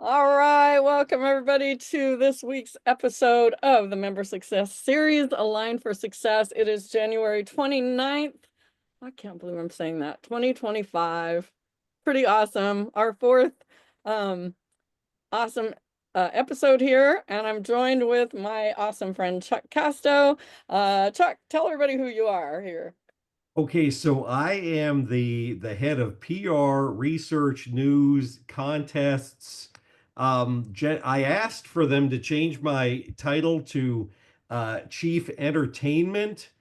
All right, welcome everybody to this week's episode of the Member Success Series, Align for Success. It is January 29th. I can't believe I'm saying that. 2025. Pretty awesome. Our fourth awesome episode here, and I'm joined with my awesome friend Chuck Casto. Chuck, tell everybody who you are here. Okay, so I am the head of PR, research, news, contests. I asked for them to change my title to Chief Entertainment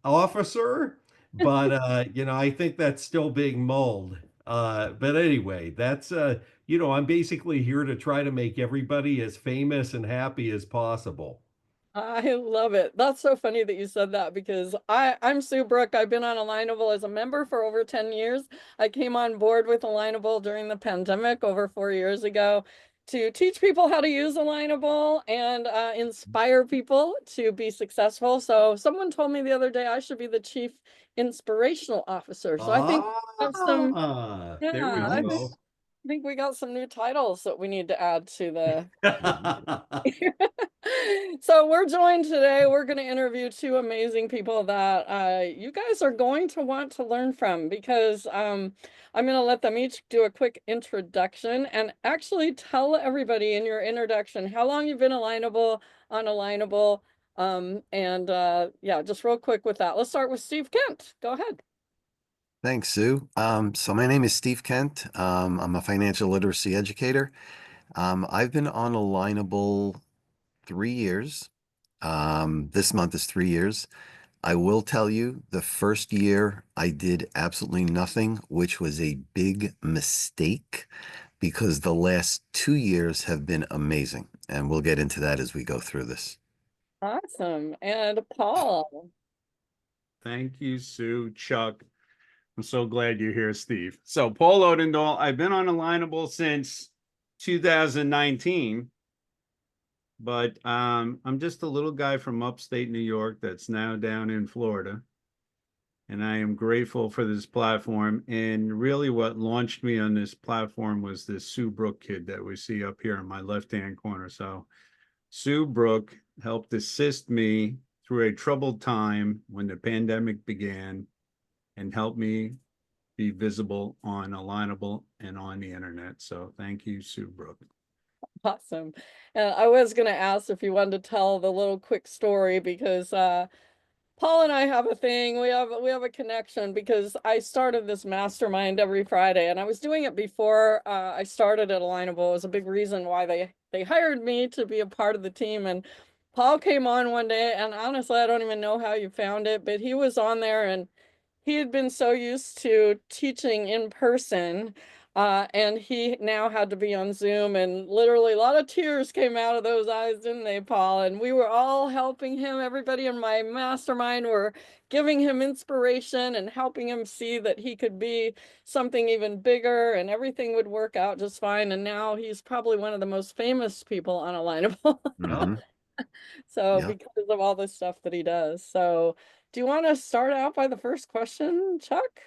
Officer, but I think that's still being mulled. But anyway, I'm basically here to try to make everybody as famous and happy as possible. I love it. That's so funny that you said that because I'm Sue Brooke. I've been on Alignable as a member for over 10 years. I came on board with Alignable during the pandemic over 4 years ago to teach people how to use Alignable and inspire people to be successful. So someone told me the other day I should be the chief inspirational officer. So I think we have some, There we yeah, go. I think we got some new titles that we need to add to the So we're joined today. We're going to interview two amazing people that you guys are going to want to learn from because I'm going to let them each do a quick introduction and actually tell everybody in your introduction how long you've been unalignable. Yeah, just real quick with that. Let's start with Steve Kent. Go ahead. Thanks, Sue. So my name is Steve Kent. I'm a financial literacy educator. I've been on Alignable 3 years. This month is 3 years. I will tell you, the first year I did absolutely nothing, which was a big mistake because the last 2 years have been amazing. And we'll get into that as we go through this. Awesome. And Paul. Thank you, Sue. Chuck. I'm so glad you're here, Steve. So, Paul Odendahl, I've been on Alignable since 2019, but I'm just a little guy from upstate New York that's now down in Florida. And I am grateful for this platform. And really, what launched me on this platform was this Sue Brooke kid that we see up here in my left-hand corner. So, Sue Brooke helped assist me through a troubled time when the pandemic began and helped me be visible on Alignable and on the internet. So thank you, Sue Brooke. Awesome. I was going to ask if you wanted to tell the little quick story because Paul and I have a thing. We have a connection because I started this mastermind every Friday, and I was doing it before I started at Alignable. It was a big reason why they hired me to be a part of the team. And Paul came on one day, and honestly, I don't even know how you found it, but he was on there, and he had been so used to teaching in person, and he now had to be on Zoom, and literally a lot of tears came out of those eyes, didn't they, Paul? And we were all helping him. Everybody in my mastermind were giving him inspiration and helping him see that he could be something even bigger and everything would work out just fine. And now he's probably one of the most famous people on Alignable. Mhm. So Yeah. because of all the stuff that he does. So do you want to start out by the first question, Chuck?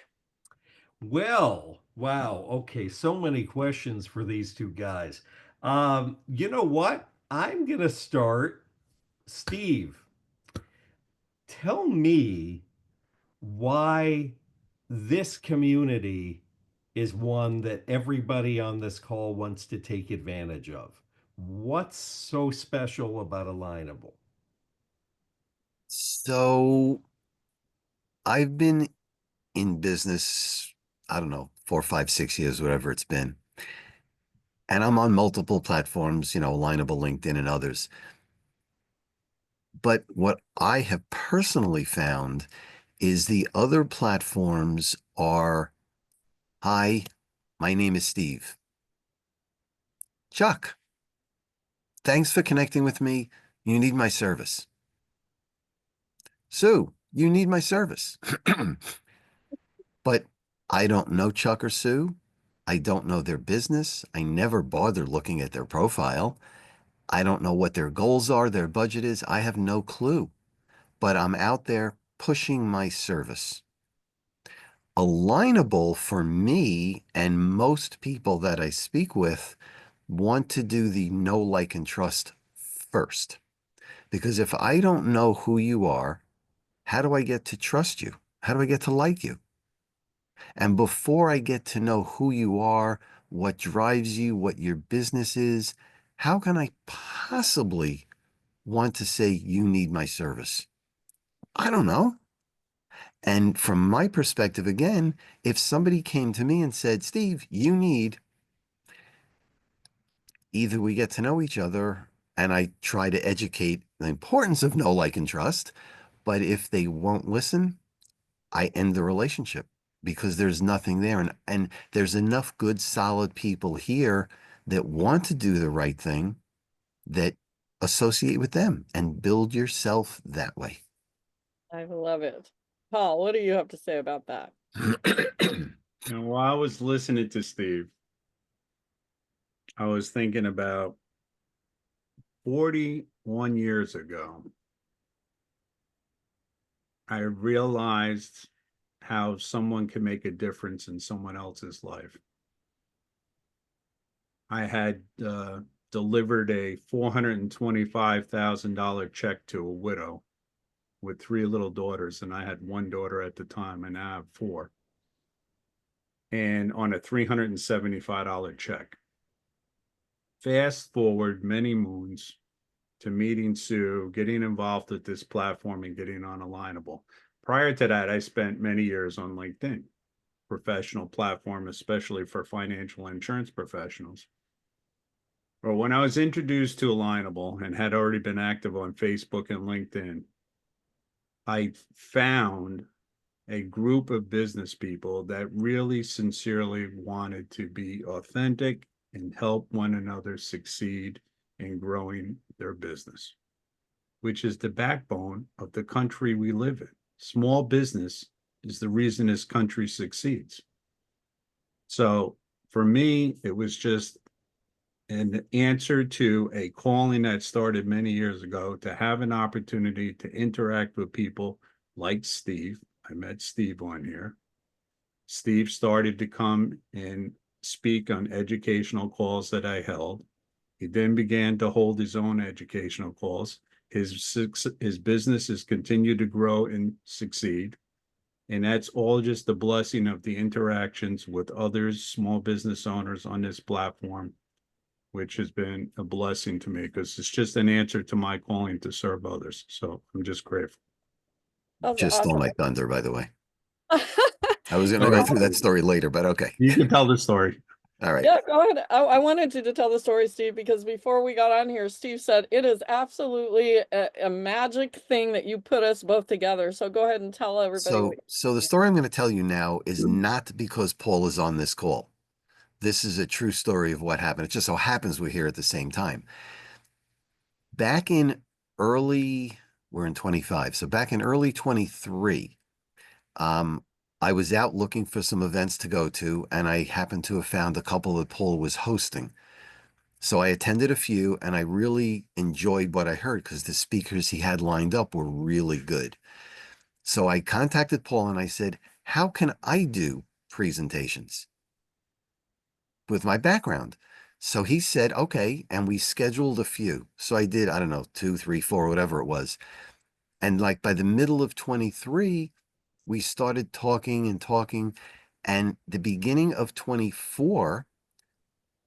Well, wow. Okay, so many questions for these two guys. You know what? I'm gonna start. Steve, tell me why this community is one that everybody on this call wants to take advantage of. What's so special about Alignable? So I've been in business, I don't know, 4, 5, 6 years, whatever it's been. And I'm on multiple platforms, Alignable, LinkedIn, and others. But what I have personally found is the other platforms are, hi, my name is Steve. Chuck, thanks for connecting with me. You need my service. Sue, you need my service. But I don't know Chuck or Sue. I don't know their business. I never bother looking at their profile. I don't know what their goals are, their budget is. I have no clue. But I'm out there pushing my service. Alignable for me and most people that I speak with want to do the know, like, and trust first. Because if I don't know who you are, how do I get to trust you? How do I get to like you? And before I get to know who you are, what drives you, what your business is, how can I possibly want to say you need my service? I don't know. And from my perspective, again, if somebody came to me and said, Steve, you need, either we get to know each other and I try to educate the importance of know, like, and trust, but if they won't listen, I end the relationship because there's nothing there. And there's enough good, solid people here that want to do the right thing, that associate with them and build yourself that way. I love it. Paul, what do you have to say about that? And while I was listening to Steve, I was thinking about 41 years ago, I realized how someone can make a difference in someone else's life. I had delivered a $425,000 check to a widow with 3 little daughters, and I had 1 daughter at the time, and now I have 4. And on a $375 check. Fast forward many moons to meeting Sue, getting involved with this platform, and getting on Alignable. Prior to that, I spent many years on LinkedIn, professional platform, especially for financial insurance professionals. But when I was introduced to Alignable and had already been active on Facebook and LinkedIn, I found a group of business people that really sincerely wanted to be authentic and help one another succeed in growing their business, which is the backbone of the country we live in. Small business is the reason this country succeeds. So for me, it was just an answer to a calling that started many years ago to have an opportunity to interact with people like Steve. I met Steve on here. Steve started to come and speak on educational calls that I held. He then began to hold his own educational calls. His business has continued to grow and succeed. And that's all just the blessing of the interactions with others, small business owners on this platform, which has been a blessing to me because it's just an answer to my calling to serve others. So I'm just grateful. That's Just stole awesome. my thunder, by the way. I was going to go through that story later, but okay. You can tell the story. All right. Yeah, go ahead. I wanted you to tell the story, Steve, because before we got on here, Steve said it is absolutely a magic thing that you put us both together. So go ahead and tell everybody. So the story I'm going to tell you now is not because Paul is on this call. This is a true story of what happened. It just so happens we're here at the same time. Back in we're in 25. So back in early 23, I was out looking for some events to go to, and I happened to have found a couple that Paul was hosting. So I attended a few, and I really enjoyed what I heard because the speakers he had lined up were really good. So I contacted Paul and I said, how can I do presentations with my background? So he said, okay. And we scheduled a few. So I did, I don't know, 2, 3, 4, whatever it was. And like by the middle of 23, we started talking and talking. And the beginning of 24,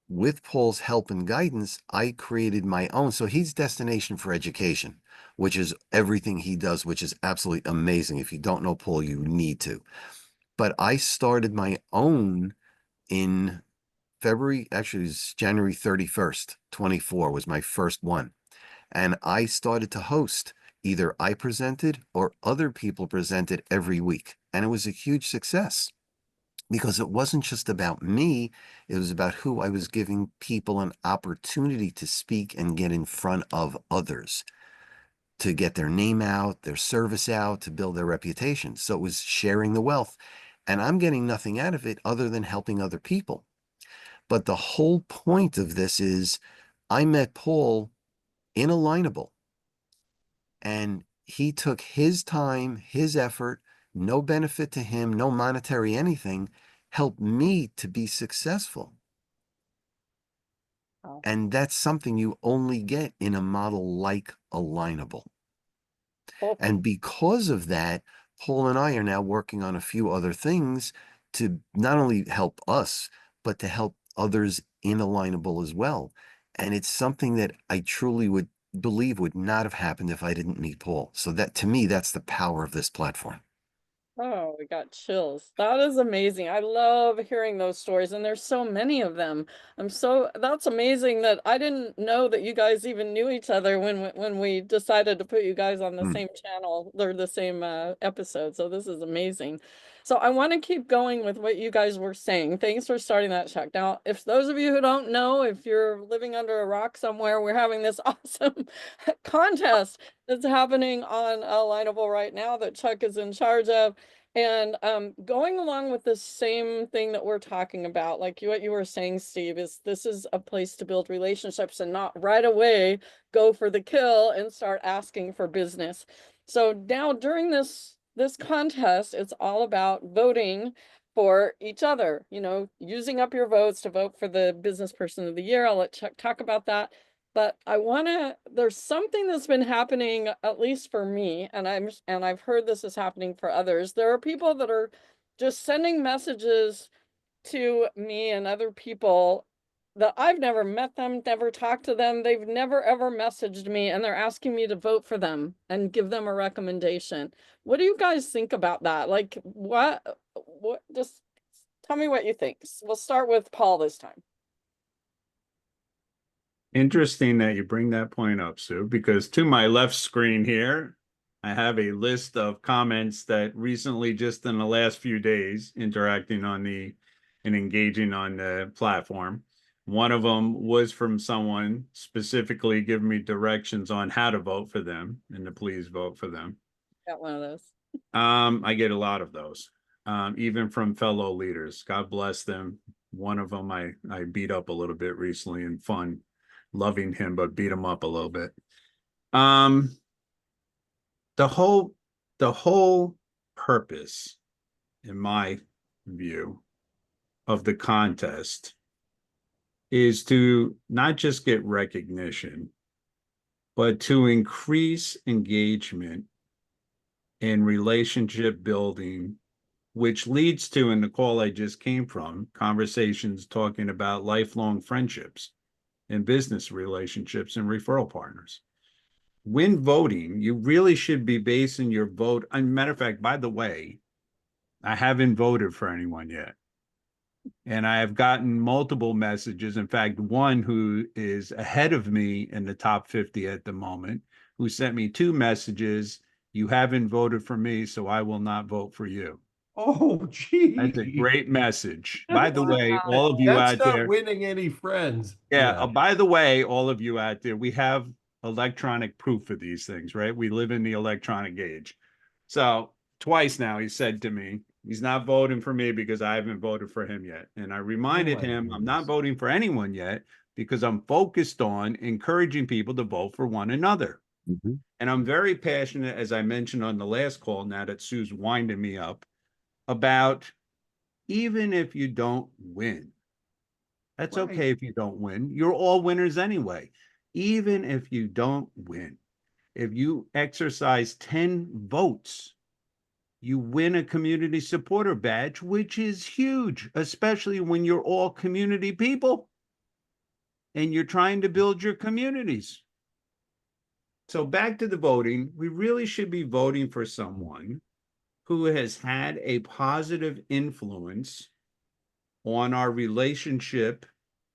with Paul's help and guidance, I created my own. So he's Destination for Education, which is everything he does, which is absolutely amazing. If you don't know Paul, you need to. But I started my own in February, actually it was January 31st, 24 was my first one. And I started to host. Either I presented or other people presented every week. And it was a huge success because it wasn't just about me. It was about who I was giving people an opportunity to speak and get in front of others, to get their name out, their service out, to build their reputation. So it was sharing the wealth. And I'm getting nothing out of it other than helping other people. But the whole point of this is I met Paul in Alignable, and he took his time, his effort, no benefit to him, no monetary anything, helped me to be successful. Wow. And that's something you only get in a model like Alignable. Oh, And because of that, Paul and I are now working on a few other things to not only help us, but to help others in Alignable as well. And it's something that I truly would believe would not have happened if I didn't meet Paul. So that, to me, that's the power of this platform. oh, we got chills. That is amazing. I love hearing those stories, and there's so many of them. That's amazing that I didn't know that you guys even knew each other when we decided to put you guys on the Hmm. same channel or the same episode. So this is amazing. So I want to keep going with what you guys were saying. Thanks for starting that, Chuck. Now, if those of you who don't know, if you're living under a rock somewhere, we're having this awesome contest that's happening on Alignable right now that Chuck is in charge of. And going along with the same thing that we're talking about, like what you were saying, Steve, is this is a place to build relationships and not right away go for the kill and start asking for business. So now during this contest, it's all about voting for each other, you know, using up your votes to vote for the business person of the year. I'll let Chuck talk about that. But there's something that's been happening, at least for me, and I've heard this is happening for others. There are people that are just sending messages to me and other people that I've never met them, never talked to them. They've never ever messaged me, and they're asking me to vote for them and give them a recommendation. What do you guys think about that? Like, just tell me what you think. We'll start with Paul this time. Interesting that you bring that point up, Sue, because to my left screen here, I have a list of comments that recently, just in the last few days, interacting and engaging on the platform. One of them was from someone specifically giving me directions on how to vote for them and to please vote for them. Got one of those. I get a lot of those, even from fellow leaders. God bless them. One of them I beat up a little bit recently in fun, loving him, but beat him up a little bit. The whole purpose, in my view, of the contest is to not just get recognition, but to increase engagement and relationship building, which leads to, in the call I just came from, conversations talking about lifelong friendships and business relationships and referral partners. When voting, you really should be basing your vote. As a matter of fact, by the way, I haven't voted for anyone yet. And I have gotten multiple messages. In fact, one who is ahead of me in the top 50 at the moment, who sent me 2 messages. You haven't voted for me, so I will not vote for you. Oh, gee. That's a great message. By the way, all of you That's out not there, winning any friends. yeah. By the way, all of you out there, we have electronic proof of these things, right? We live in the electronic age. So twice now he said to me, he's not voting for me because I haven't voted for him yet. And I reminded him, I'm not voting for anyone yet because I'm focused on encouraging people to vote for one another. Mm-hmm. And I'm very passionate, as I mentioned on the last call, now that Sue's winding me up, about even if you don't win, that's Right. okay if you don't win. You're all winners anyway. Even if you don't win, if you exercise 10 votes, you win a community supporter badge, which is huge, especially when you're all community people and you're trying to build your communities. So back to the voting, we really should be voting for someone who has had a positive influence on our relationship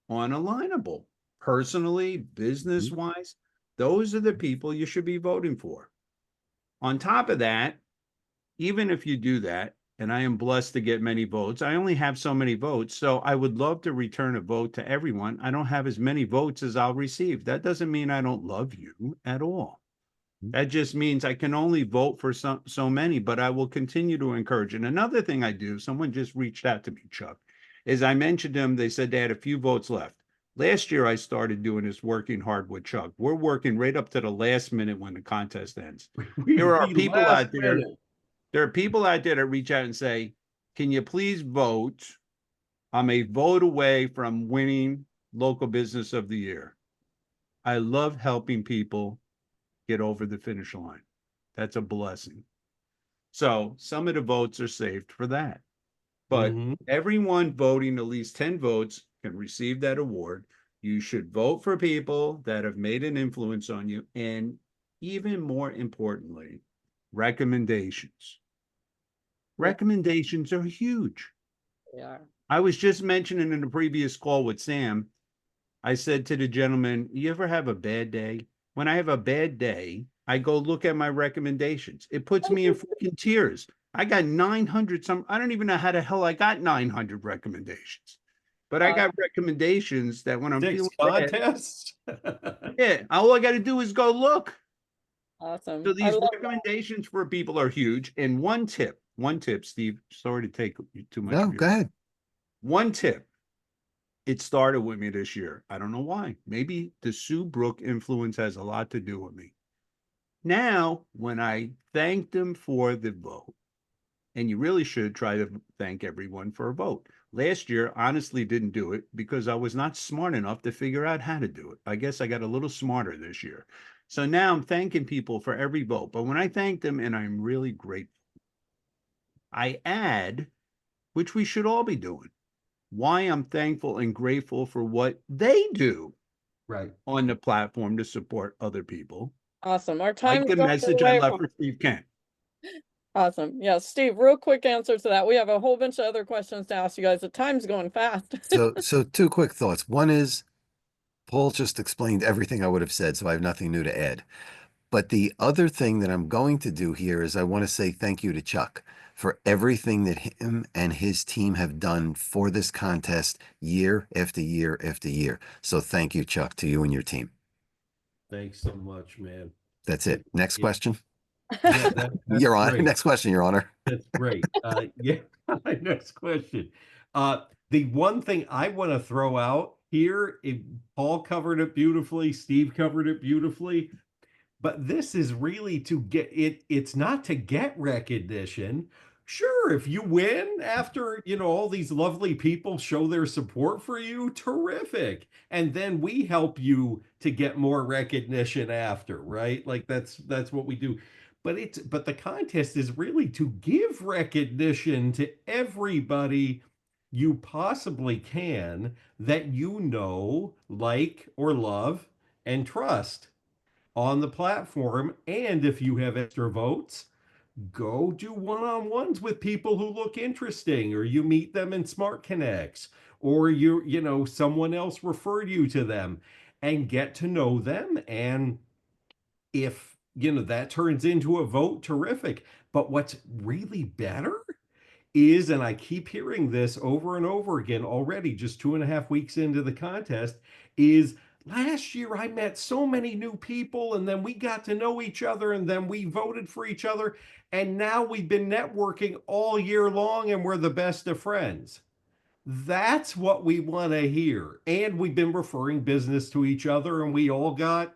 on Alignable, personally, business-wise. Those are the people you should be voting for. On top of that, even if you do that, and I am blessed to get many votes, I only have so many votes, so I would love to return a vote to everyone. I don't have as many votes as I'll receive. That doesn't mean I don't love you at all. That just means I can only vote for so many, but I will continue to encourage. And another thing I do, someone just reached out to me, Chuck, is I mentioned them. They said they had a few votes left. Last year, I started doing this working hard with Chuck. We're working right up to the last minute when the contest ends. There are people out there. There are people out there that reach out and say, can you please vote? I'm a vote away from winning local business of the year. I love helping people get over the finish line. That's a blessing. So some of the votes are saved for that. But Mhm. everyone voting at least 10 votes can receive that award. You should vote for people that have made an influence on you. And even more importantly, recommendations. Yeah. Recommendations are huge. Yeah. I was just mentioning in the previous call with Sam, I said to the gentleman, you ever have a bad day? When I have a bad day, I go look at my recommendations. It puts me in freaking tears. I got 900 some, I don't even know how the hell I got 900 recommendations. But I got recommendations that when I'm 6 feeling bad, contests. yeah, all I got to do is go look. Awesome. So I these love recommendations for people are huge. And one tip, Steve, sorry to take too much No, of your go ahead. one tip. It started with me this year. I don't know why. Maybe the Sue Brooke influence has a lot to do with me. Now, when I thank them for the vote, and you really should try to thank everyone for a vote. Last year, honestly, didn't do it because I was not smart enough to figure out how to do it. I guess I got a little smarter this year. So now I'm thanking people for every vote. But when I thank them, and I'm really grateful, I add, which we should all be doing, why I'm thankful and grateful for what they do Right. on the platform to support other people. awesome. Our Like time's the going message I away. left for Steve Kent. Awesome. Yeah, Steve, real quick answer to that. We have a whole bunch of other questions to ask you guys. The time's going fast. So two quick thoughts. One is Paul just explained everything I would have said, so I have nothing new to add. But the other thing that I'm going to do here is I want to say thank you to Chuck for everything that him and his team have done for this contest year after year after year. So thank you, Chuck, to you and your team. Thanks so much, man. That's it. Next Yeah, question. yeah, that's Your Honor. great. Next question, Your Honor. That's great. Yeah. Next question. The one thing I want to throw out here, Paul covered it beautifully, Steve covered it beautifully, but this is really to get it. It's not to get recognition. Sure, if you win after, all these lovely people show their support for you, terrific. And then we help you to get more recognition after, right? Like that's what we do. But the contest is really to give recognition to everybody you possibly can that like, or love, and trust on the platform. And if you have extra votes, go do one-on-ones with people who look interesting, or you meet them in Smart Connects, or someone else referred you to them, and get to know them. And if that turns into a vote, terrific. But what's really better is, and I keep hearing this over and over again already, just 2.5 weeks into the contest, is last year I met so many new people, and then we got to know each other, and then we voted for each other, and now we've been networking all year long, and we're the best of friends. That's what we want to hear. And we've been referring business to each other, and we all got,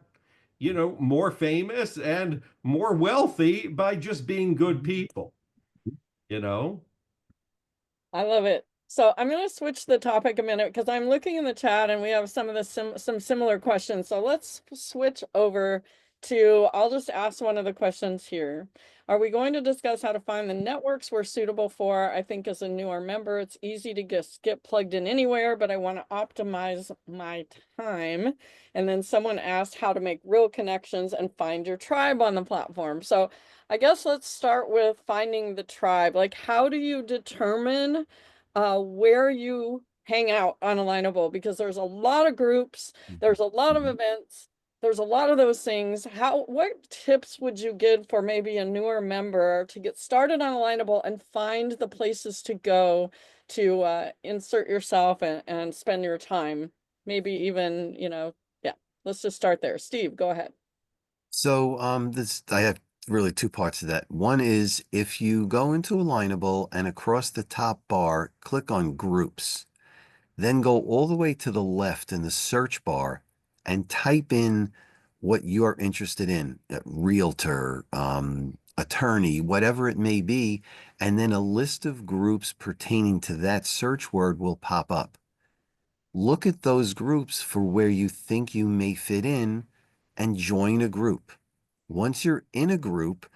more famous and more wealthy by just being good people, you know? I love it. So I'm going to switch the topic a minute because I'm looking in the chat and we have some of the some similar questions. So let's switch over to, I'll just ask one of the questions here. Are we going to discuss how to find the networks we're suitable for? I think as a newer member, it's easy to just get plugged in anywhere, but I want to optimize my time. And then someone asked how to make real connections and find your tribe on the platform. So I guess let's start with finding the tribe. Like, how do you determine where you hang out on Alignable? Because there's a lot of groups, there's a lot of events, there's a lot of those things. What tips would you give for maybe a newer member to get started on Alignable and find the places to go to insert yourself and spend your time? Maybe even, yeah, let's just start there. Steve, go ahead. So I have really two parts to that. One is if you go into Alignable and across the top bar, click on groups, then go all the way to the left in the search bar and type in what you're interested in, realtor, attorney, whatever it may be, and then a list of groups pertaining to that search word will pop up. Look at those groups for where you think you may fit in and join a group. Once you're in a group,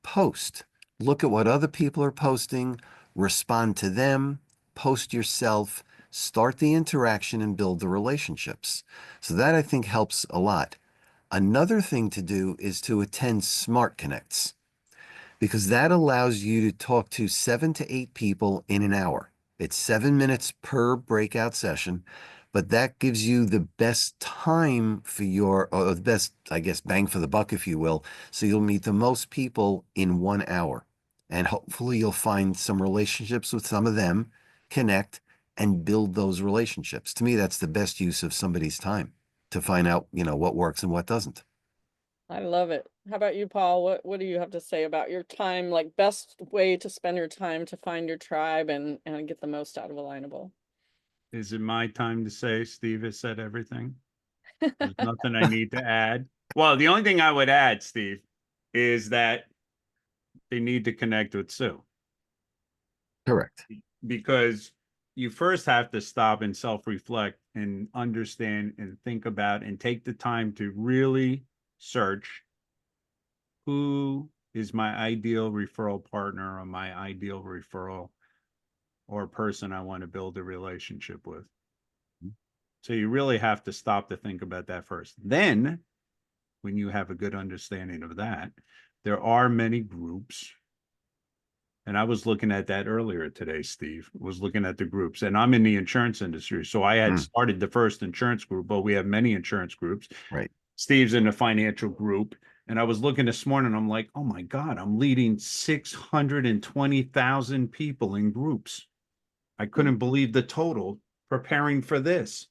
post. Look at what other people are posting, respond to them, post yourself, start the interaction and build the relationships. So that I think helps a lot. Another thing to do is to attend Smart Connects, because that allows you to talk to 7 to 8 people in an hour. It's 7 minutes per breakout session, but that gives you the best time for or the best, I guess, bang for the buck, if you will. So you'll meet the most people in 1 hour. And hopefully you'll find some relationships with some of them, connect, and build those relationships. To me, that's the best use of somebody's time, to find out, what works and what doesn't. I love it. How about you, Paul? What do you have to say about your time, like best way to spend your time to find your tribe and get the most out of Alignable? Is it my time to say Steve has said everything? There's nothing I need to add. Well, the only thing I would add, Steve, is that they need to connect with Sue, Correct. because you first have to stop and self-reflect and understand and think about and take the time to really search who is my ideal referral partner or my ideal referral or person I want to build a relationship with. So you really have to stop to think about that first. Then, when you have a good understanding of that, there are many groups. And I was looking at that earlier today, Steve, was looking at the groups. And I'm in the insurance industry. So I had started the first insurance group, but we have many insurance groups. Right. Steve's in the financial group. And I was looking this morning, I'm like, oh my God, I'm leading 620,000 people in groups. I couldn't believe the total preparing for this.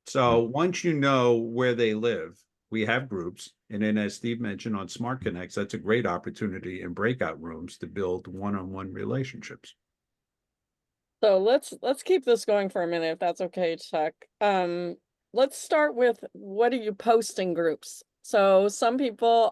So once you know where they live, we have groups. And then as Steve mentioned on Smart Connects, that's a great opportunity in breakout rooms to build one-on-one relationships. So let's keep this going for a minute, if that's okay, Chuck. Let's start with, what are you posting groups? So some people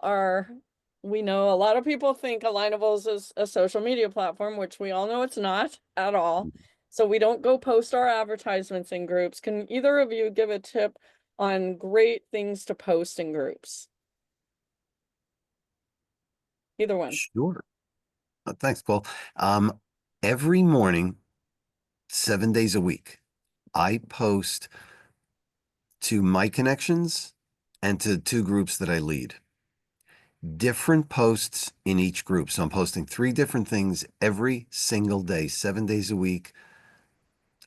we know a lot of people think Alignables is a social media platform, which we all know it's not at all. So we don't go post our advertisements in groups. Can either of you give a tip on great things to post in groups? Either one. Sure. Thanks, Paul. Every morning, 7 days a week, I post to my connections and to 2 groups that I lead. Different posts in each group. So I'm posting 3 different things every single day, 7 days a week,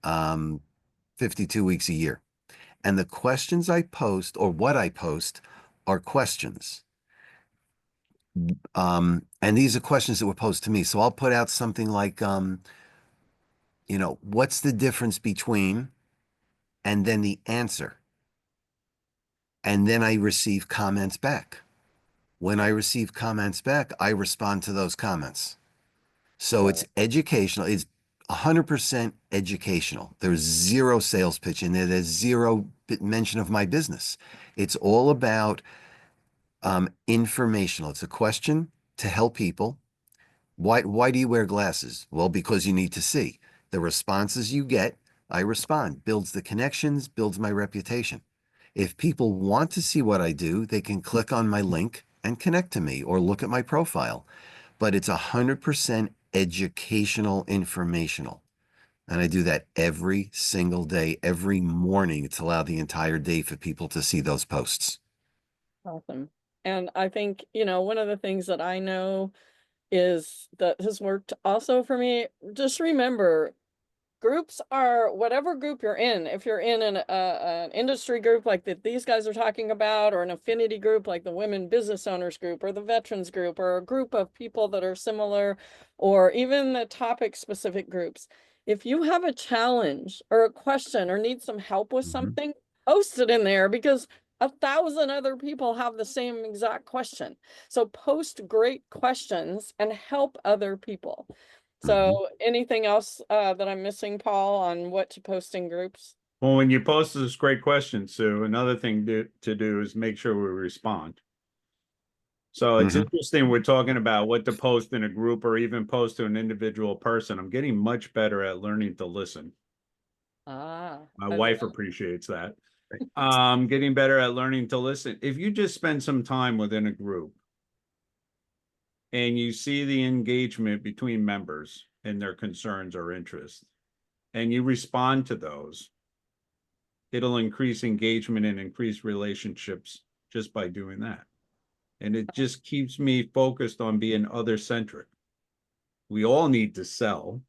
52 weeks a year. And the questions I post, or what I post, are questions. And these are questions that were posed to me. So I'll put out something like, what's the difference between, and then the answer. And then I receive comments back. When I receive comments back, I respond to those comments. So it's educational. It's 100% educational. There's zero sales pitch in there. There's zero mention of my business. It's all about informational. It's a question to help people. Why do you wear glasses? Well, because you need to see. The responses you get, I respond. Builds the connections, builds my reputation. If people want to see what I do, they can click on my link and connect to me or look at my profile. But it's 100% educational, informational. And I do that every single day, every morning, to allow the entire day for people to see those posts. Awesome. And I think, one of the things that I know is that has worked also for me, just remember, groups are whatever group you're in. If you're in an industry group like that these guys are talking about, or an affinity group like the Women Business Owners group or the Veterans group, or a group of people that are similar, or even the topic specific groups, if you have a challenge or a question or need some help with something, post it in there, because 1,000 other people have the same exact question. So post great questions and help other people. So anything else that I'm missing, Paul, on what to post in groups? Well, when you post this great question, Sue, another thing to do is make sure we respond. So it's interesting we're talking about what to post in a group or even post to an individual person. I'm getting much better at learning to listen. Ah, My I wife love appreciates that. Right. Getting better at learning to listen. If you just spend some time within a group and you see the engagement between members and their concerns or interests, and you respond to those, it'll increase engagement and increase relationships just by doing that. And it just keeps me focused on being other centric. We all need to sell.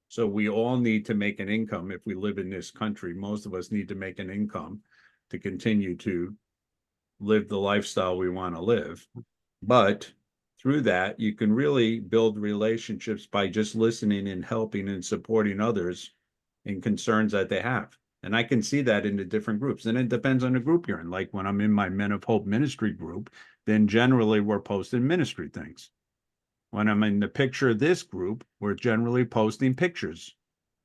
So we all need to make an income if we live in this country. Most of us need to make an income to continue to live the lifestyle we want to live. But through that, you can really build relationships by just listening and helping and supporting others in concerns that they have. And I can see that in the different groups. And it depends on the group you're in. Like when I'm in my Men of Hope ministry group, then generally we're posting ministry things. When I'm in the picture of this group, we're generally posting pictures.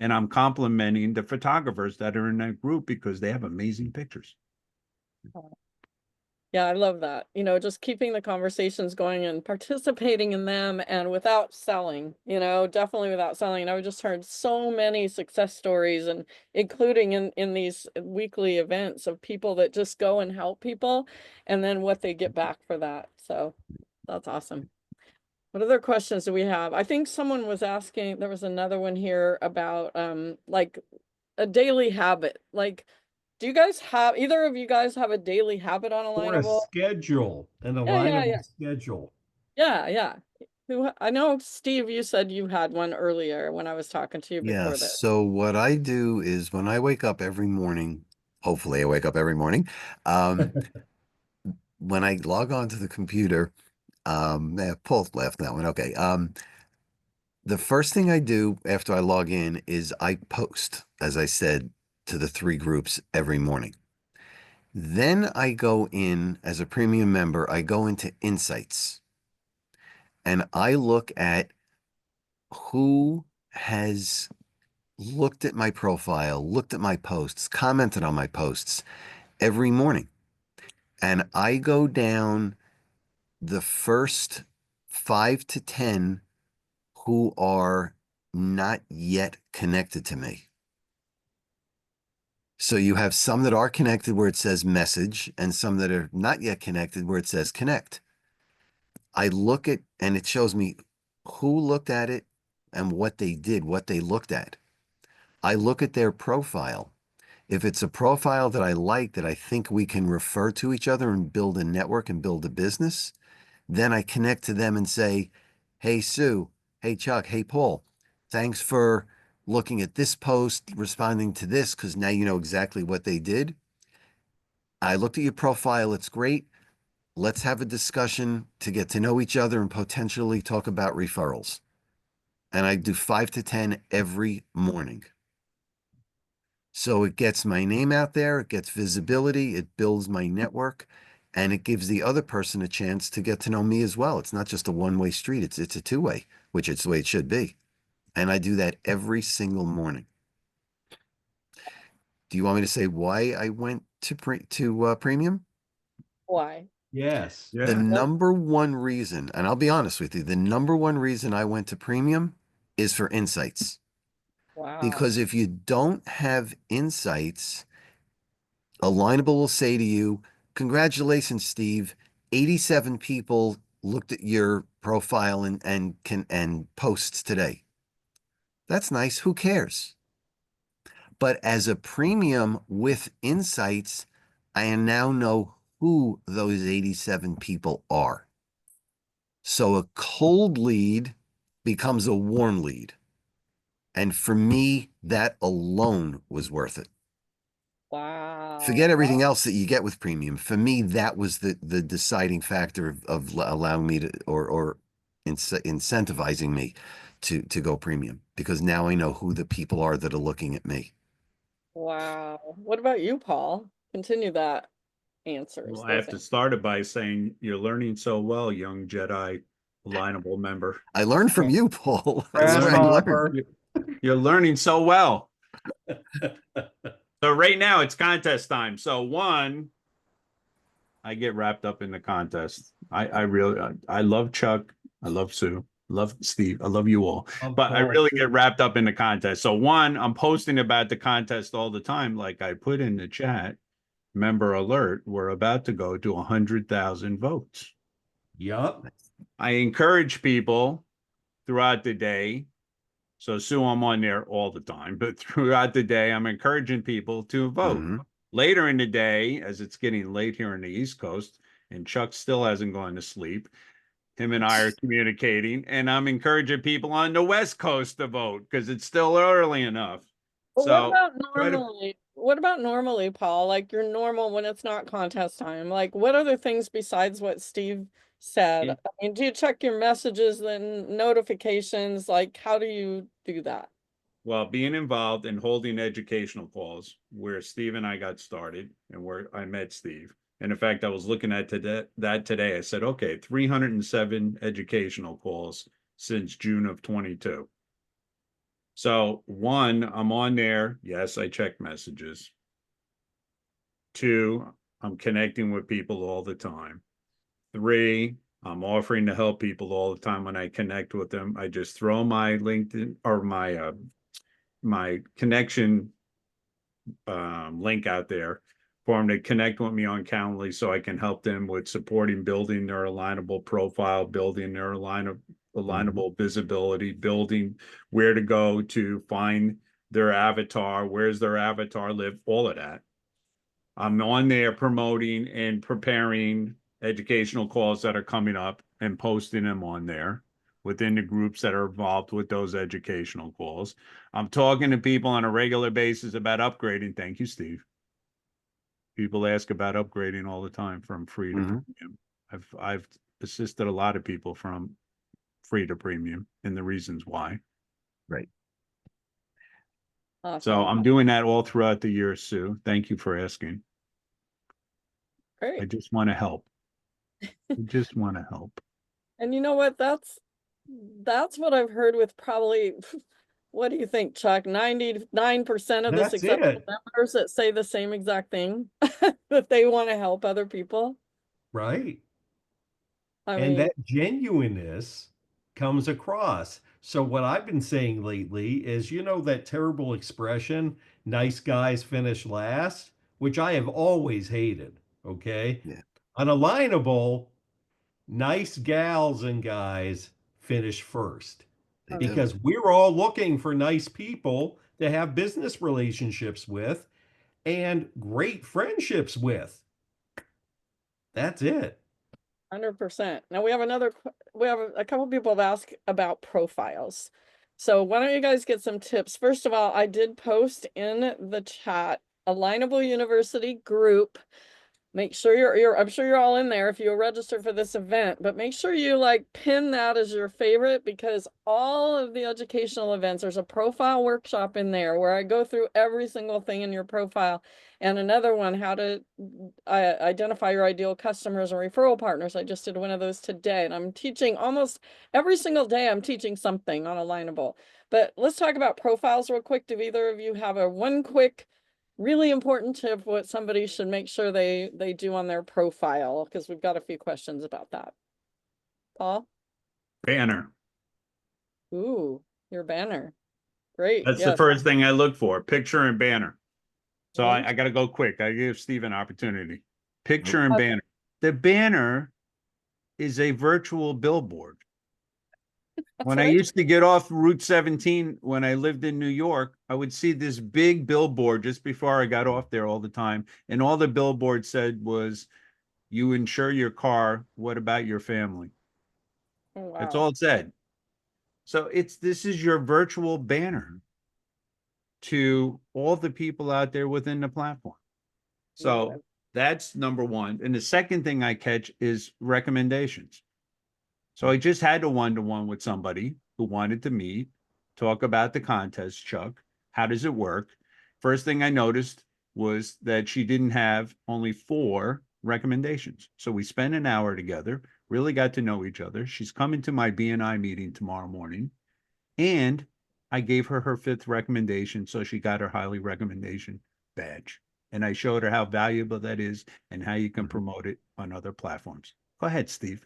And I'm complimenting the photographers that are in that group because they have amazing pictures. Yeah, I love that. You know, just keeping the conversations going and participating in them and without selling, you know, definitely without selling. And I've just heard so many success stories and including in these weekly events of people that just go and help people and then what they get back for that. So that's awesome. What other questions do we have? I think someone was asking, there was another one here about like a daily habit. Like, do you guys have, either of you guys have a daily habit on Or a Alignable? schedule, an Yeah, yeah, alignable yeah. schedule. Yeah, yeah. I know, Steve, you said you had one earlier when I was talking to you Yeah. before this. So what I do is when I wake up every morning, hopefully I wake up every morning, when I log on to the computer, Paul left that one. Okay. The first thing I do after I log in is I post, as I said, to the three groups every morning. Then I go in as a premium member, I go into insights and I look at who has looked at my profile, looked at my posts, commented on my posts every morning. And I go down the first 5 to 10 who are not yet connected to me. So you have some that are connected where it says message and some that are not yet connected where it says connect. I look at and it shows me who looked at it and what they did, what they looked at. I look at their profile. If it's a profile that I like, that I think we can refer to each other and build a network and build a business, then I connect to them and say, hey, Sue, hey, Chuck, hey, Paul, thanks for looking at this post, responding to this, because now you know exactly what they did. I looked at your profile. It's great. Let's have a discussion to get to know each other and potentially talk about referrals. And I do 5 to 10 every morning. So it gets my name out there, it gets visibility, it builds my network, and it gives the other person a chance to get to know me as well. It's not just a one-way street, it's a two-way, which it's the way it should be. And I do that every single morning. Do you want me to say why I went to premium? Why? Yes. The Yeah. number one reason, and I'll be honest with you, the number one reason I went to premium is for insights. Wow. Because if you don't have insights, Alignable will say to you, congratulations, Steve. 87 people looked at your profile and posts today. That's nice. Who cares? But as a premium with insights, I now know who those 87 people are. So a cold lead becomes a warm lead. And for me, that alone was worth it. Forget Wow. everything else that you get with premium. For me, that was the deciding factor of allowing me to or incentivizing me to go premium, because now I know who the people are that are looking at me. Wow. What about you, Paul? Continue that answers. Well, I Those have to start it by saying you're learning so well, young Jedi Alignable member. I learned from you, Paul. That's You're where I learning, learned. you're learning so well. So right now it's contest time. So one, I get wrapped up in the contest. I really, I love Chuck. I love Sue. Love Steve. I love you all. Of But I Paul, really too. get wrapped up in the contest. So one, I'm posting about the contest all the time. Like I put in the chat, member alert, we're about to go to 100,000 votes. Yup. I encourage people throughout the day. So Sue, I'm on there all the time, but throughout the day, I'm encouraging people to vote. Mhm. Later in the day, as it's getting late here in the East Coast, and Chuck still hasn't gone to sleep, him and I are communicating, and I'm encouraging people on the West Coast to vote because it's still early enough. But what So about try to, normally? What about normally, Paul? Like your normal when it's not contest time. Like what other things besides what Steve said? yeah, I mean, do you check your messages and notifications? Like how do you do that? well, being involved in holding educational calls where Steve and I got started and where I met Steve. And in fact, I was looking at that today. I said, okay, 307 educational calls since June of 22. So one, I'm on there. Yes, I check messages. Two, I'm connecting with people all the time. Three, I'm offering to help people all the time when I connect with them. I just throw my LinkedIn or my connection link out there for them to connect with me on Calendly so I can help them with supporting building their alignable profile, building their alignable visibility, building where to go to find their avatar, where's their avatar live, all of that. I'm on there promoting and preparing educational calls that are coming up and posting them on there within the groups that are involved with those educational calls. I'm talking to people on a regular basis about upgrading. Thank you, Steve. People ask about upgrading all the time from free to Mhm. premium. I've assisted a lot of people from free to premium and the reasons why. Right. So Awesome. I'm doing that all throughout the year, Sue. Thank you for asking. I Great. just want to help. I just want to help. And you know what? That's what I've heard with probably what do you think, Chuck? 99% of the That's successful it. members that say the same exact thing that they want to help other people. Right. I And mean, that genuineness comes across. So what I've been saying lately is, that terrible expression, nice guys finish last, which I have always hated. Okay. Yeah, Unalignable, nice gals and guys finish first they do. because we're all looking for nice people to have business relationships with and great friendships with. That's it. 100%. Now we have a couple people have asked about profiles. So why don't you guys get some tips? First of all, I did post in the chat Alignable University group. Make sure I'm sure you're all in there if you register for this event, but make sure you like pin that as your favorite because all of the educational events, there's a profile workshop in there where I go through every single thing in your profile and another one, how to identify your ideal customers and referral partners. I just did one of those today and I'm teaching almost every single day. I'm teaching something on Alignable, but let's talk about profiles real quick. Do either of you have a one quick really important tip what somebody should make sure they do on their profile because we've got a few questions about that. Paul? Banner. Ooh, your banner. Great. That's the Yes. first thing I look for, picture and banner. So Thank I got to go quick. I give Steve an opportunity. Nope. Picture and you. banner. The banner is a virtual billboard. That's When what I I used to get off Route 17 when I lived in New York, I would see this big billboard just before I got off there all the time. And all the billboard said was, you insure your car. What about your family? Oh, That's wow. all it said. So this is your virtual banner to all the people out there within the platform. Love So it. that's number one. And the second thing I catch is recommendations. So I just had a one-to-one with somebody who wanted to meet, talk about the contest, Chuck. How does it work? First thing I noticed was that she didn't have only 4 recommendations. So we spent an hour together, really got to know each other. She's coming to my BNI meeting tomorrow morning. And I gave her her 5th recommendation. So she got her highly recommendation badge. And I showed her how valuable that is and how you can promote it on other platforms. Go ahead, Steve.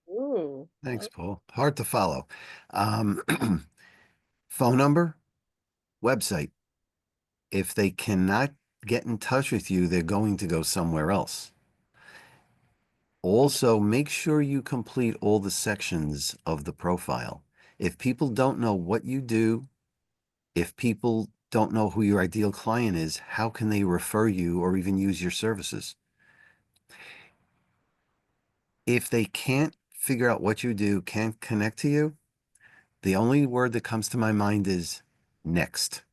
Ooh, Thanks, Paul. Hard to follow. Um, phone number, website. If they cannot get in touch with you, they're going to go somewhere else. Also, make sure you complete all the sections of the profile. If people don't know what you do, if people don't know who your ideal client is, how can they refer you or even use your services? If they can't figure out what you do, can't connect to you, the only word that comes to my mind is next.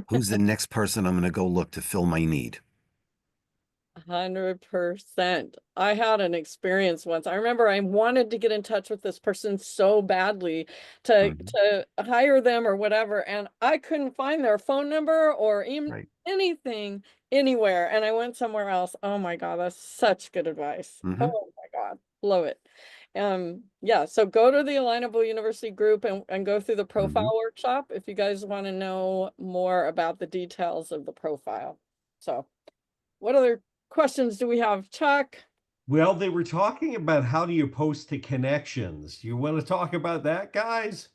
Who's the next person I'm going to go look to fill my need? 100%. I had an experience once. I remember I wanted to get in touch with this person so badly to Mhm. to hire them or whatever, and I couldn't find their phone number or even Right. anything anywhere. And I went somewhere else. Oh my God, that's such good advice. Mhm. Oh my God, love it. Yeah, so go to the Alignable University group and go through the profile Mhm. workshop if you guys want to know more about the details of the profile. So, what other questions do we have, Chuck? Well, they were talking about how do you post to connections. You want to talk about that, guys?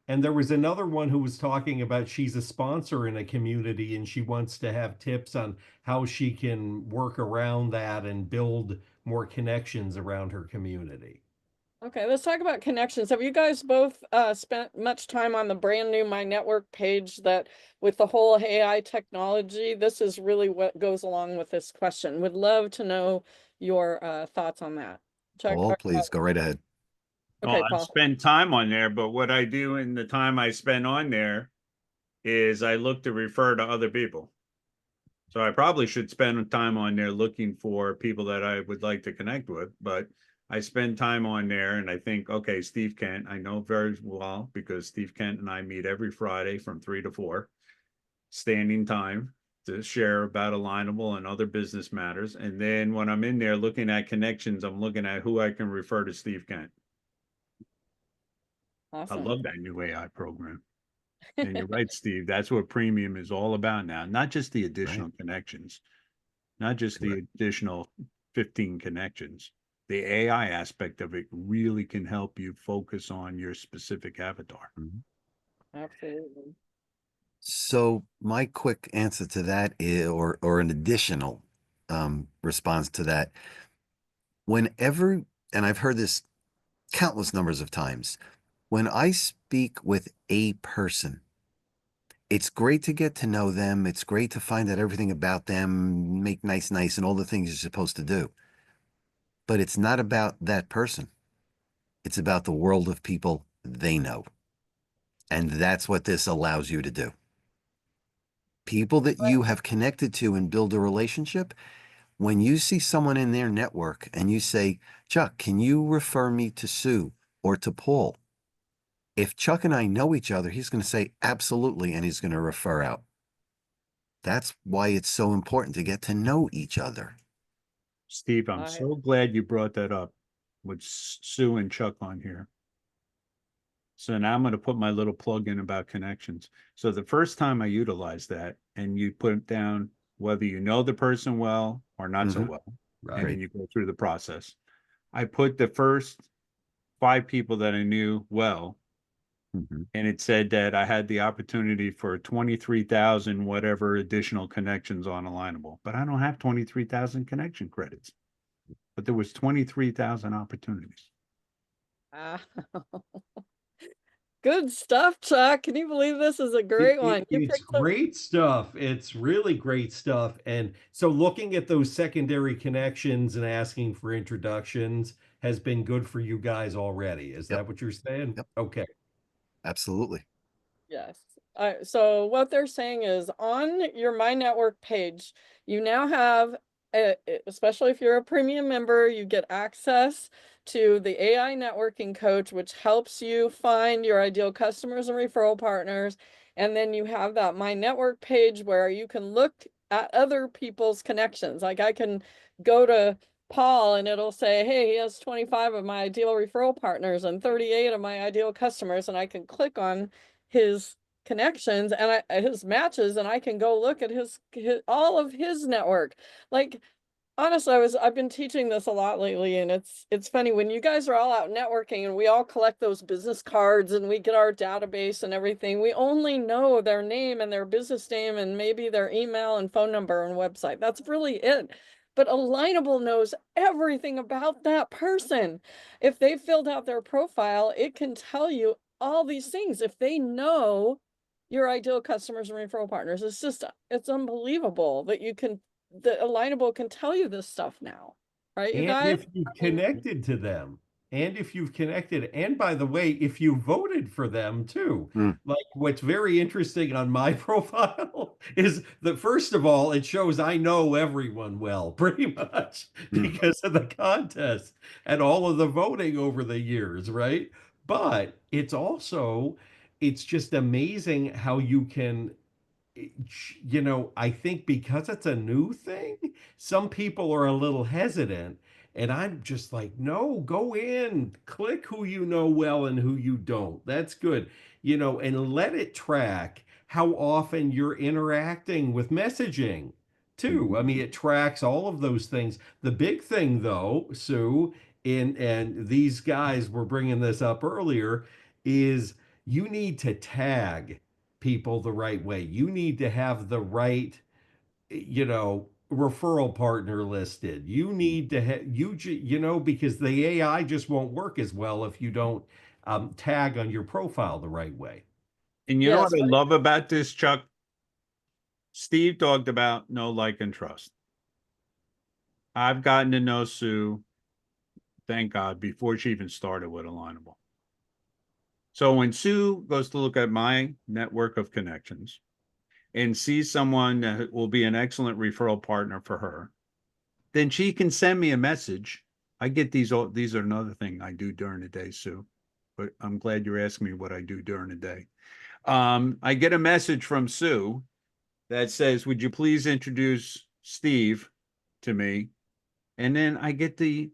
And there was another one who was talking about she's a sponsor in a community and she wants to have tips on how she can work around that and build more connections around her community. Okay, let's talk about connections. Have you guys both spent much time on the brand new My Network page that with the whole AI technology? This is really what goes along with this question. Would love to know your thoughts on that. Chuck, Paul, please go right ahead. Well, okay, I Paul. spend time on there, but what I do in the time I spend on there is I look to refer to other people. So I probably should spend time on there looking for people that I would like to connect with, but I spend time on there and I think, okay, Steve Kent, I know very well because Steve Kent and I meet every Friday from 3 to 4, standing time to share about Alignable and other business matters. And then when I'm in there looking at connections, I'm looking at who I can refer to Steve Kent. I Awesome. love that new AI program. And you're right, Steve. That's what premium is all about now. Not just the additional connections, not just the additional 15 connections. The AI aspect of it really can help you focus on your specific avatar. Mhm. Absolutely. So my quick answer to that is, or an additional response to that, whenever, and I've heard this countless numbers of times, when I speak with a person, it's great to get to know them. It's great to find out everything about them, make nice, and all the things you're supposed to do. But it's not about that person. It's about the world of people they know. And that's what this allows you to do. People that you have connected to and build a relationship. When you see someone in their network and you say, Chuck, can you refer me to Sue or to Paul? If Chuck and I know each other, he's going to say absolutely, and he's going to refer out. That's why it's so important to get to know each other. Steve, I'm I so glad you brought that up with Sue and Chuck on here. So now I'm going to put my little plug in about connections. So the first time I utilized that, and you put down whether you know the person well or not so Mhm. well, and Right. then you go through the process. I put the first 5 people that I knew well, Mhm. and it said that I had the opportunity for 23,000 whatever additional connections on Alignable, but I don't have 23,000 connection credits. But there was 23,000 opportunities. wow. Good stuff, Chuck. Can you believe this is a great one? You It's picked some. great stuff. It's really great stuff. And so looking at those secondary connections and asking for introductions has been good for you guys already. Is Yep. that what you're saying? Yep. Okay. Absolutely. Yes. So what they're saying is on your My Network page, you now have, especially if you're a premium member, you get access to the AI networking coach, which helps you find your ideal customers and referral partners. And then you have that My Network page where you can look at other people's connections. Like I can go to Paul and it'll say, hey, he has 25 of my ideal referral partners and 38 of my ideal customers. And I can click on his connections and his matches, and I can go look at his all of his network. Like honestly, I've been teaching this a lot lately, and it's funny when you guys are all out networking and we all collect those business cards and we get our database and everything. We only know their name and their business name and maybe their email and phone number and website. That's really it. But Alignable knows everything about that person. If they filled out their profile, it can tell you all these things. If they know your ideal customers and referral partners, it's unbelievable that Alignable can tell you this stuff now, right, you And guys? if you've connected to them, and if you've connected, and by the way, if you voted for them too, Mm. like what's very interesting on my profile is that first of all, it shows I know everyone well, pretty much Mm. because of the contest and all of the voting over the years, right? But it's just amazing how you can I think because it's a new thing, some people are a little hesitant. And I'm just like, no, go in, click who you know well and who you don't. That's good. And let it track how often you're interacting with messaging too. I mean, it tracks all of those things. The big thing though, Sue, and these guys were bringing this up earlier, is you need to tag people the right way. You need to have the right, referral partner listed. You need to have because the AI just won't work as well if you don't tag on your profile the right way. And you know Yes, what I love about this, Chuck? Steve talked about know, like, and trust. I've gotten to know Sue, thank God, before she even started with Alignable. So when Sue goes to look at my network of connections and sees someone that will be an excellent referral partner for her, then she can send me a message. I get these are another thing I do during the day, Sue. But I'm glad you're asking me what I do during the day. I get a message from Sue that says, would you please introduce Steve to me? And then I get the,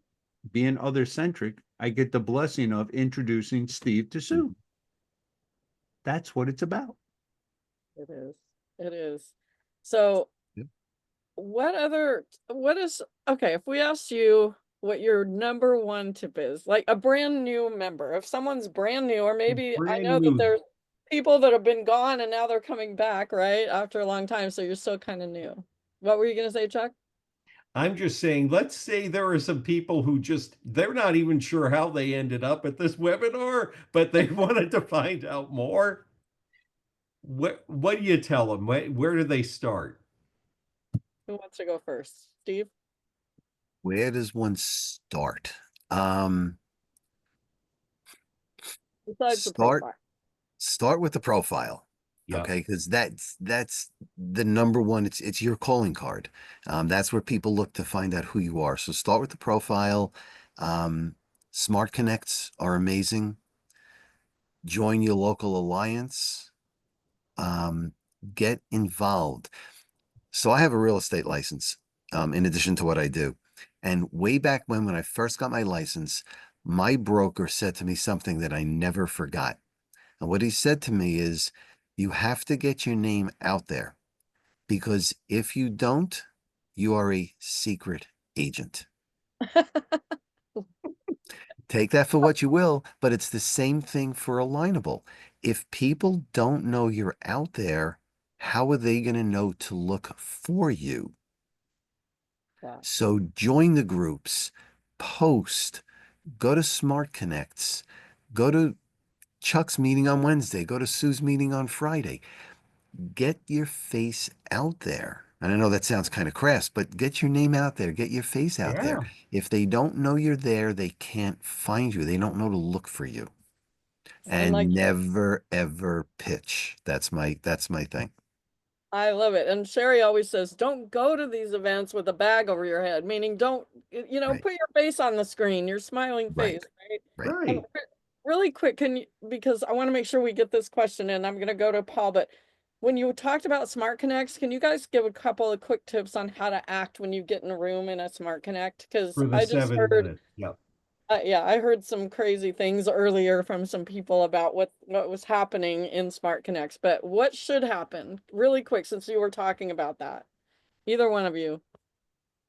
being other centric, I get the blessing of introducing Steve to Sue. That's what it's about. it is. It is. So Yep. okay, if we asked you what your number one tip is, like a brand new member, if someone's brand new, or maybe I Brand know that new. there's people that have been gone and now they're coming back, right? After a long time, so you're still kind of new. What were you going to say, Chuck? I'm just saying, let's say there are some people who they're not even sure how they ended up at this webinar, but they wanted to find out more. What do you tell them? Where do they start? Who wants to go first? Steve? Where does one start? Um, Besides the start profile. start with the profile. Yeah. Okay, because that's the number one. It's your calling card. That's where people look to find out who you are. So start with the profile. Smart connects are amazing. Join your local alliance. Get involved. So I have a real estate license, in addition to what I do. And way back when I first got my license, my broker said to me something that I never forgot. And what he said to me is, you have to get your name out there, because if you don't, you are a secret agent. Take that for what you will, but it's the same thing for Alignable. If people don't know you're out there, how are they going to know to look for you? Wow. So join the groups, post, go to Smart Connects, go to Chuck's meeting on Wednesday, go to Sue's meeting on Friday. Get your face out there. And I know that sounds kind of crass, but get your name out there, get your face out there. Yeah. If they don't know you're there, they can't find you. They don't know to look for you. And like, And never ever pitch. That's my thing. I love it. And Sherry always says, don't go to these events with a bag over your head, meaning don't, Right. put your face on the screen, your smiling Right. face, right? Right. Right. Really quick, because I want to make sure we get this question in. I'm going to go to Paul, but when you talked about Smart Connects, can you guys give a couple of quick tips on how to act when you get in a room in a Smart Connect? Because For the I just 7 minutes. heard, Yeah. yeah, I heard some crazy things earlier from some people about what was happening in Smart Connects, but what should happen really quick since you were talking about that? Either one of you,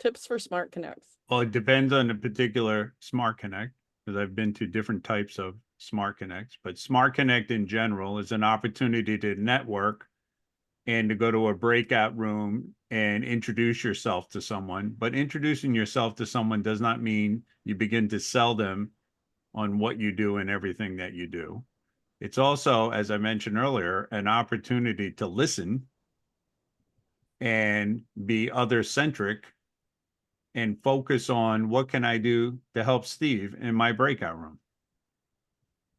Tips for Smart Connects. Well, it depends on the particular Smart Connect, because I've been to different types of Smart Connects, but Smart Connect in general is an opportunity to network and to go to a breakout room and introduce yourself to someone. But introducing yourself to someone does not mean you begin to sell them on what you do and everything that you do. It's also, as I mentioned earlier, an opportunity to listen and be other-centric and focus on what can I do to help Steve in my breakout room.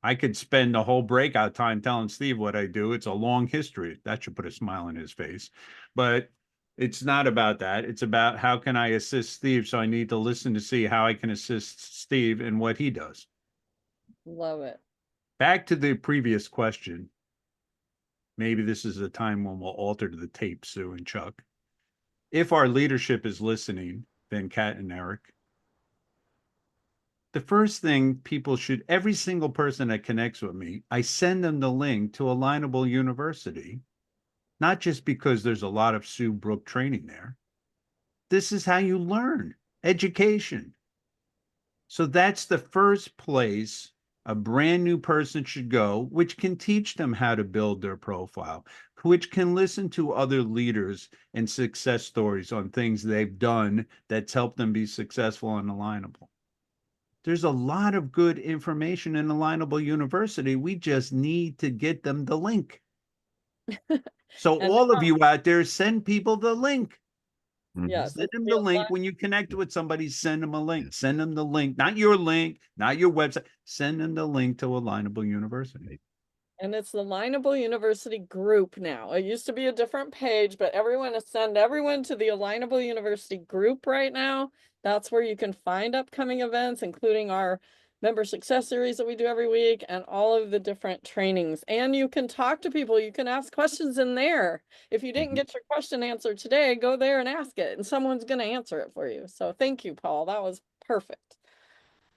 I could spend the whole breakout time telling Steve what I do. It's a long history. That should put a smile on his face. But it's not about that. It's about how can I assist Steve? So I need to listen to see how I can assist Steve in what he does. Love it. Back to the previous question. Maybe this is a time when we'll alter the tape, Sue and Chuck. If our leadership is listening, then Kat and Eric, the first thing people should, every single person that connects with me, I send them the link to Alignable University, not just because there's a lot of Sue Brooke training there. This is how you learn education. So that's the first place a brand new person should go, which can teach them how to build their profile, which can listen to other leaders and success stories on things they've done that's helped them be successful and alignable. There's a lot of good information in Alignable University. We just need to get them the link. So And all of you out there, send people the link. yes, Send it's them the the link. When you connect with somebody, send them a link. Send them the link, not your link, not your website. Send them the link to Alignable University. And it's the Alignable University group now. It used to be a different page, but send everyone to the Alignable University group right now. That's where you can find upcoming events, including our member success series that we do every week and all of the different trainings. And you can talk to people. You can ask questions in there. If you didn't get your question answered today, go there and ask it, and someone's going to answer it for you. So thank you, Paul. That was perfect.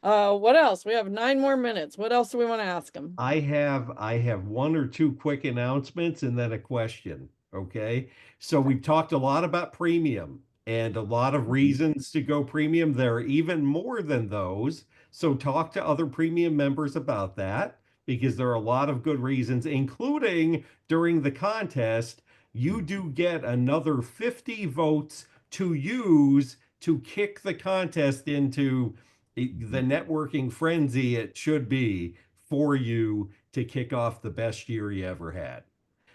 What else? We have 9 more minutes. What else do we want to ask him? I have one or two quick announcements and then a question. Okay. So we've talked a lot about premium and a lot of reasons to go premium. There are even more than those. So talk to other premium members about that because there are a lot of good reasons, including during the contest, you do get another 50 votes to use to kick the contest into the networking frenzy it should be for you to kick off the best year you ever had.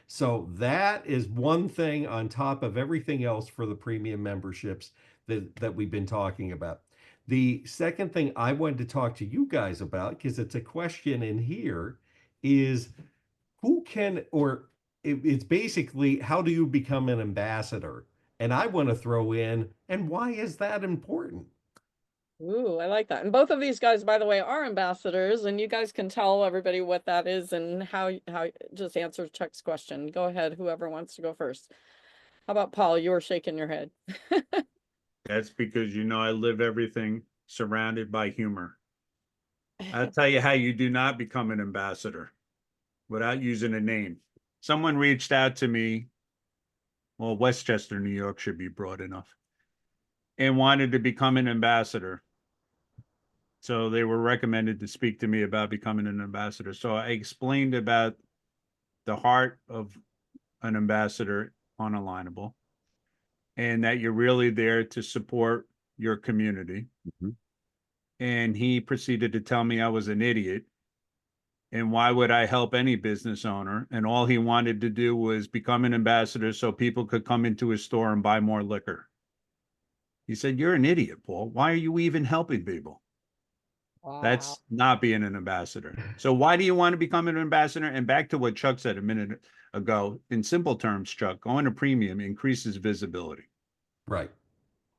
So that is one thing on top of everything else for the premium memberships that we've been talking about. The second thing I wanted to talk to you guys about, because it's a question in here, is who can, or it's basically how do you become an ambassador? And I want to throw in, and why is that important? Ooh, I like that. And both of these guys, by the way, are ambassadors, and you guys can tell everybody what that is and how just answer Chuck's question. Go ahead, whoever wants to go first. How about Paul? You were shaking your head. That's because I live everything surrounded by humor. I'll tell you how you do not become an ambassador without using a name. Someone reached out to me, well, Westchester, New York should be broad enough, and wanted to become an ambassador. So they were recommended to speak to me about becoming an ambassador. So I explained about the heart of an ambassador on Alignable and that you're really there to support your community. And he proceeded to tell me I was an idiot. And why would I help any business owner? And all he wanted to do was become an ambassador so people could come into his store and buy more liquor. He said, "You're an idiot, Paul. Why are you even helping people?" Wow. That's not being an ambassador. So why do you want to become an ambassador? And back to what Chuck said a minute ago, in simple terms, Chuck, going to premium increases visibility. Right.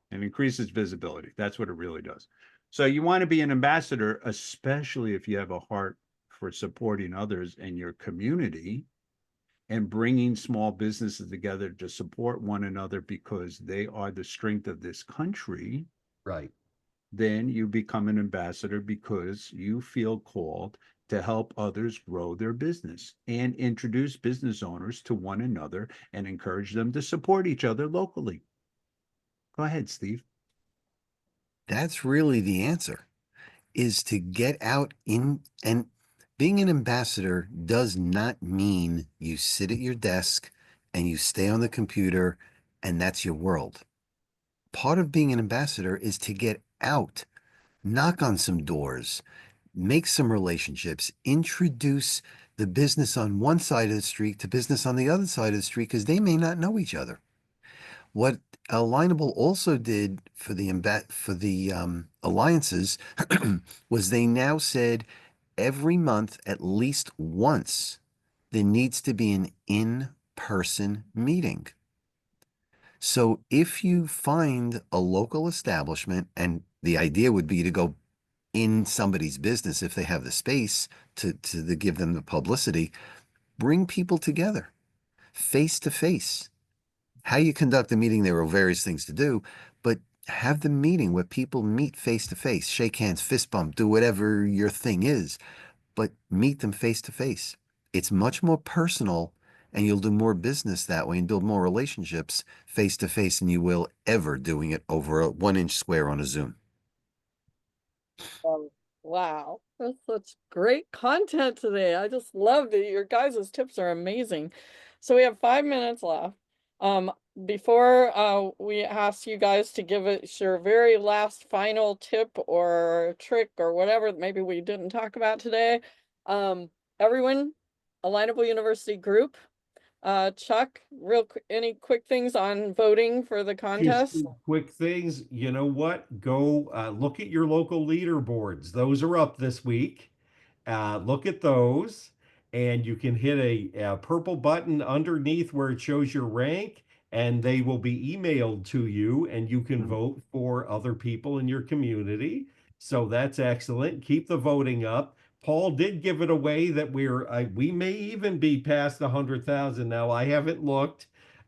And increases visibility. That's what it really does. So you want to be an ambassador, especially if you have a heart for supporting others in your community and bringing small businesses together to support one another because they are the strength of this country. Right. Then you become an ambassador because you feel called to help others grow their business and introduce business owners to one another and encourage them to support each other locally. Go ahead, Steve. That's really the answer, is to get out in, and being an ambassador does not mean you sit at your desk and you stay on the computer and that's your world. Part of being an ambassador is to get out, knock on some doors, make some relationships, introduce the business on one side of the street to business on the other side of the street, because they may not know each other. What Alignable also did for the alliances was they now said every month, at least once, there needs to be an in-person meeting. So if you find a local establishment, and the idea would be to go in somebody's business if they have the space to give them the publicity, bring people together face to face. How you conduct a meeting, there are various things to do, but have the meeting where people meet face to face, shake hands, fist bump, do whatever your thing is, but meet them face to face. It's much more personal, and you'll do more business that way and build more relationships face to face than you will ever doing it over a 1-inch square on a Zoom. Wow, that's such great content today. I just love that your guys' tips are amazing. So we have 5 minutes left. Um, before we ask you guys to give it your very last final tip or trick or whatever maybe we didn't talk about today. Everyone, Alignable University group. Chuck, any quick things on voting for the Just contest? some quick things. You know what? Go look at your local leaderboards. Those are up this week. Look at those, and you can hit a purple button underneath where it shows your rank, and they will be emailed to you, and you can vote for other people in your community. So that's excellent. Keep the voting up. Paul did give it away that we may even be past 100,000 now. I haven't looked,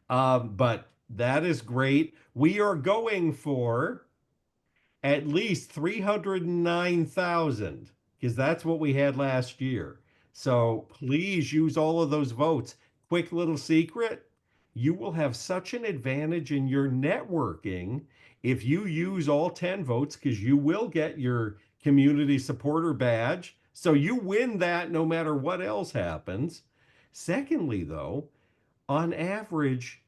but that is great. We are going for at least 309,000 because that's what we had last year. So please use all of those votes. Quick little secret, you will have such an advantage in your networking if you use all 10 votes, because you will get your community supporter badge. So you win that no matter what else happens. Secondly, though, on average,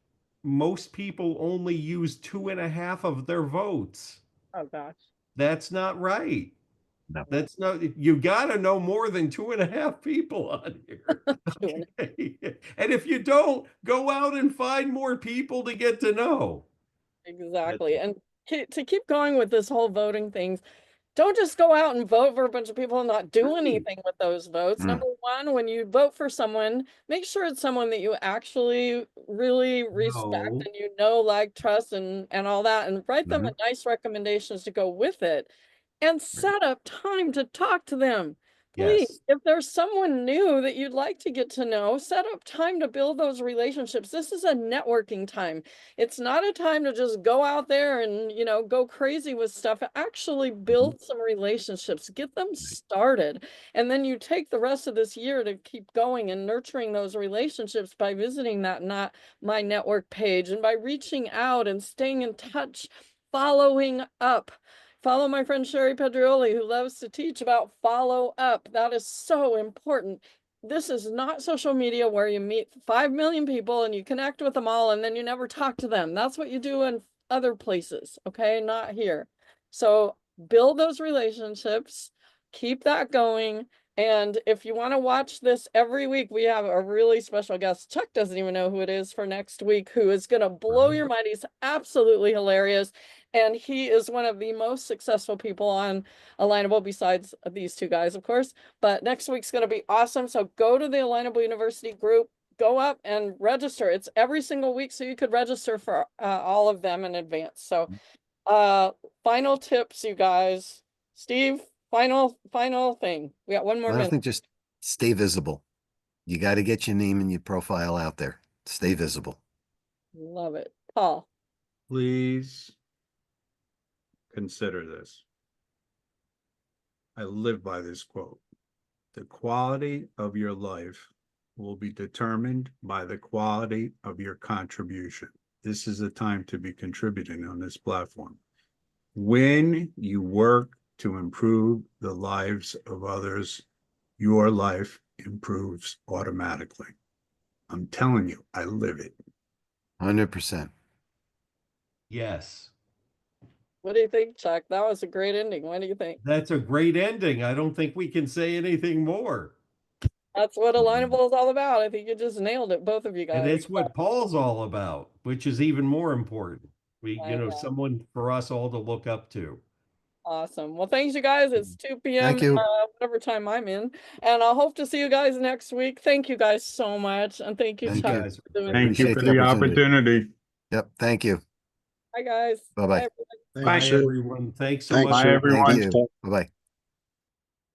most people only use 2.5 of their votes. Oh gosh. That's not right. No. That's not, you got to know more than 2.5 people on here. Okay. And if you don't, go out and find more people to get to know. Exactly. And to keep going with this whole voting things, don't just go out and vote for a bunch of people and not do Right. anything with those votes. Number one, when you vote for someone, make sure it's someone that you actually really respect No. and like, trust, and all that, and write them a nice recommendations to go with it, and set up time to talk to them. Please, Yes. if there's someone new that you'd like to get to know, set up time to build those relationships. This is a networking time. It's not a time to just go out there and, go crazy with stuff. Actually build some relationships, get them started. And then you take the rest of this year to keep going and nurturing those relationships by visiting that Not My Network page and by reaching out and staying in touch, following up. Follow my friend Sherry Pedrioli, who loves to teach about follow up. That is so important. This is not social media where you meet 5 million people and you connect with them all and then you never talk to them. That's what you do in other places, okay? Not here. So build those relationships, keep that going. And if you want to watch this every week, we have a really special guest. Chuck doesn't even know who it is for next week, who is going to blow your mind. He's absolutely hilarious. And he is one of the most successful people on Alignable, besides these two guys, of course. But next week's going to be awesome. So go to the Alignable University group, go up and register. It's every single week, so you could register for all of them in advance. So final tips, you guys. Steve, final thing. We got one more I minute. think just stay visible. You got to get your name and your profile out there. Stay visible. Love it. Paul. Please consider this. I live by this quote. The quality of your life will be determined by the quality of your contribution. This is a time to be contributing on this platform. When you work to improve the lives of others, your life improves automatically. I'm telling you, I live it. 100%. Yes. What do you think, Chuck? That was a great ending. What do you think? That's a great ending. I don't think we can say anything more. That's what Alignable is all about. I think you just nailed it, both of you And guys. it's what Paul's all about, which is even more important. I know. Someone for us all to look up to. Awesome. Well, thanks, you guys. It's 2 p.m. Thank you. Whatever time I'm in. And I hope to see you guys next week. Thank you guys so much. And thank you, Thank Chuck, you. Guys, for doing Thank this. you Appreciate for the the opportunity. opportunity. Yep. Thank you. Bye, guys. Bye-bye. everybody. Bye, Bye, Sue. everyone. Thanks so Thanks, much. Bye, Sue. everyone. Thank you. Bye-bye.